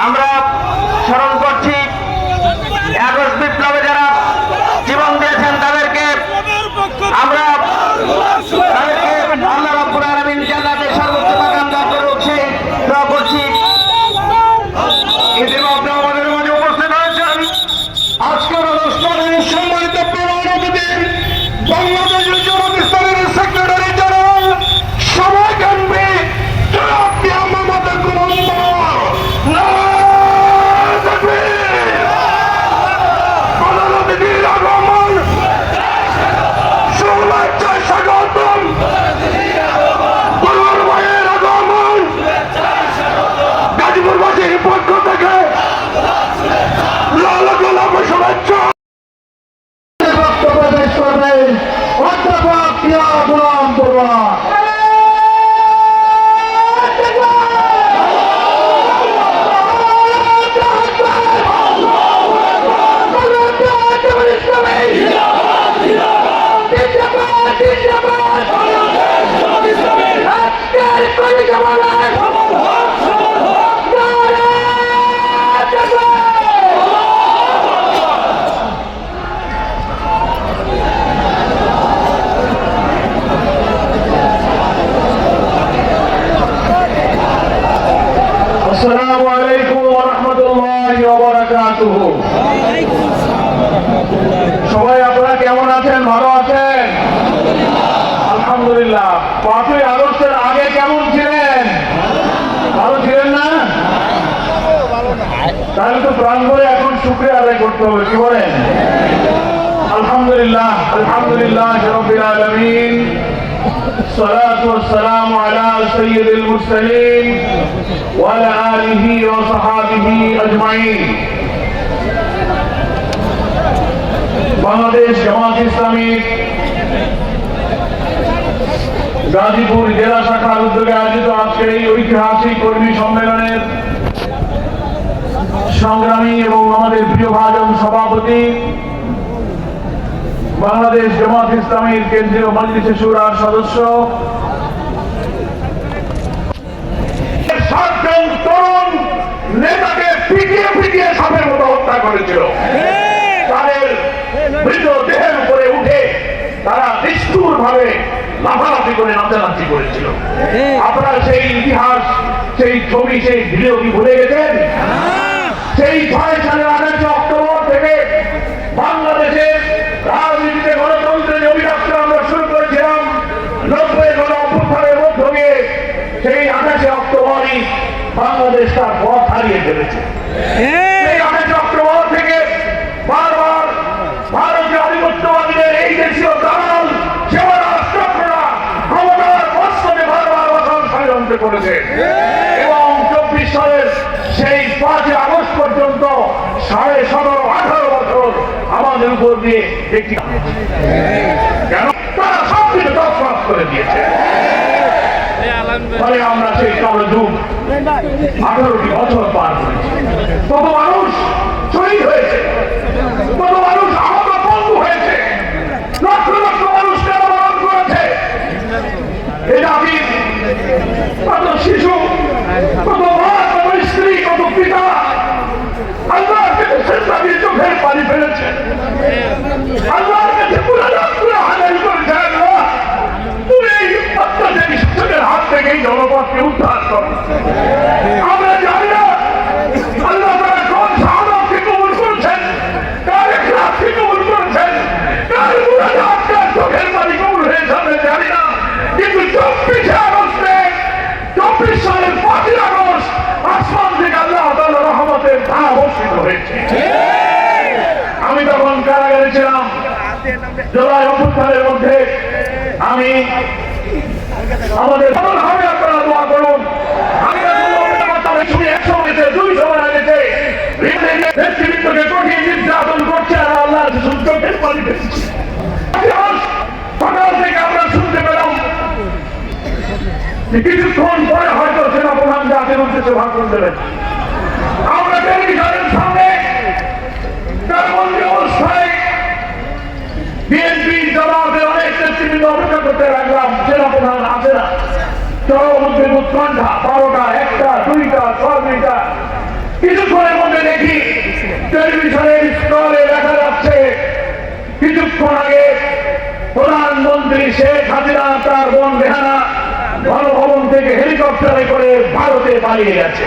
আমরা স্মরণ করছি ১১ বিপ্লবে যারা জীবন দিয়েছেন তাদেরকে আমরা আল্লাহ রাব্বুল আলামিন জান্নাতের সর্বোচ্চ মাকাম দান করুক সেই দোয়া করছি। ইতিমধ্যে আমাদের মাঝে উপস্থিত হয়েছেন আজকের অনুষ্ঠানের সম্মানিত প্রধান অতিথি বাংলাদেশ জামাত ইসলামীর সেক্রেটারি জেনারেল সভাকাঙ্ক্ষী জনাব মিয়া মোহাম্মদ গোলাম প্রধান অতিথির আগমন শুভেচ্ছায় স্বাগতম। গোলাম ভাইয়ের আগমন গাজীপুরবাসীর পক্ষ থেকে লাল গোলাপ শুভেচ্ছা। বক্তব্য পেশ করবেন অধ্যাপক মিয়া গোলাম বড়ুয়া। আসসালামু আলাইকুম ওয়া রাহমাতুল্লাহি ওয়া বারাকাতুহু। সবাই আপনারা কেমন আছেন? ভালো আছেন? আলহামদুলিল্লাহ। ৫ই আগস্টের আগে কেমন ছিলেন? ভালো ছিলেন না? তাহলে তো প্রাণ করে এখন শুকরিয়া আদায় করতে হবে, কি বলেন? আলহামদুলিল্লাহ, আলহামদুলিল্লাহ রাব্বিল আলামিন। الصلاة والسلام على سيد المرسلين وعلى آله وصحابه أجمعين। বাংলাদেশ জামাত ইসলামী গাজীপুর জেলা শাখার উদ্যোগে আয়োজিত আজকের এই ঐতিহাসিক কর্মী সম্মেলনের সংগ্রামী এবং আমাদের প্রিয় ভাজন সভাপতি বাংলাদেশ জামাত ইসলামীর কেন্দ্রীয় মজলিসে শুরার সদস্য সাতজন তরুণ নেতাকে পিটিয়ে পিটিয়ে সাপের মতো হত্যা করেছিল। তাদের মৃতদেহের উপরে উঠে তারা নিষ্ঠুর ভাবে লাফালাফি করে নাচানাচি করেছিল। আপনারা সেই ইতিহাস, সেই ছবি, সেই ভিডিও কি ভুলে গেছেন? সেই ৬ সালের ২৮ অক্টোবর থেকে বাংলাদেশের রাজনীতিতে গণতন্ত্রের অভিযাত্রা আমরা শুরু করেছিলাম। ৯০ গণ অভ্যুত্থানের মধ্য দিয়ে সেই ২৮ অক্টোবরই বাংলাদেশ তার পথ হারিয়ে ফেলেছে। সেই ২৮ অক্টোবর থেকে বারবার ভারতীয় আধিপত্যবাদীদের এই দেশীয় দালাল সেবা রাষ্ট্ররা ক্ষমতার মস্তকে বারবার বসার ষড়যন্ত্র করেছে এবং ২৪ সালের সেই ৫ই আগস্ট পর্যন্ত ১৭.৫-১৮ বছর আমাদের উপর দিয়ে একটি কেন তারা সবকিছু তছনছ করে দিয়েছে। ফলে আমরা সেই কালো যুগ ১৮টি বছর পার করেছি। কত মানুষ শহীদ হয়েছে, কত মানুষ আহত পঙ্গু হয়েছে, লক্ষ লক্ষ মানুষ মৃত্যুবরণ করেছে। এই জাতির কত শিশু, কত মা, কত স্ত্রী, কত পিতা আল্লাহর কাছে সেজদা দিয়ে চোখের পানি ফেলেছে, আল্লাহর কাছে মুনাজাত করে হাজির করেছে, আল্লাহ তুমি এই অত্যাচারী শাসকের হাত থেকে এই জনপদকে উদ্ধার করো। আমরা জানি না আল্লাহ তারা কোন শাহাদাতকে কবুল করেছেন, কার ইখলাসকে কবুল করেছেন, কার মুনাজাত, কার চোখের পানি কবুল হয়েছে আমরা জানি না। কিন্তু ২৪ আগস্টে ২৪ সালের ৫ই আগস্ট আসমান থেকে আল্লাহ তাআলার রহমতের ধারা বর্ষিত হয়েছে। আমি তখন কারাগারে ছিলাম। জুলাই অভ্যুত্থানের মধ্যে আমি আমাদের হবে আপনারা দোয়া করুন। আমি শুনে ১০০ হয়েছে, ২০০ মারা গেছে, নেতৃবৃন্দকে কঠিন নির্যাতন করছে আর আল্লাহ চোখের পানি ফেলছে। সকাল থেকে আমরা শুনতে পেলাম কিছুক্ষণ পরে হয়তো সেনাপ্রধান জাতির উদ্দেশ্যে ভাষণ দেবেন। আমরা টেলিভিশনের সামনে তার বন্দী অবস্থায় বিএনপি জামাতের অনেক নেতৃবৃন্দ অপেক্ষা করতে লাগলাম, সেনাপ্রধান আসে না। চরম উদ্বেগ উৎকণ্ঠা, 12টা, 1টা, 2টা, 6টা, কিছুক্ষণের মধ্যে দেখি টেলিভিশনের স্ক্রলে দেখা যাচ্ছে কিছুক্ষণ আগে প্রধানমন্ত্রী শেখ হাসিনা তার বোন রেহানা গণভবন থেকে হেলিকপ্টারে করে ভারতে পালিয়ে গেছে।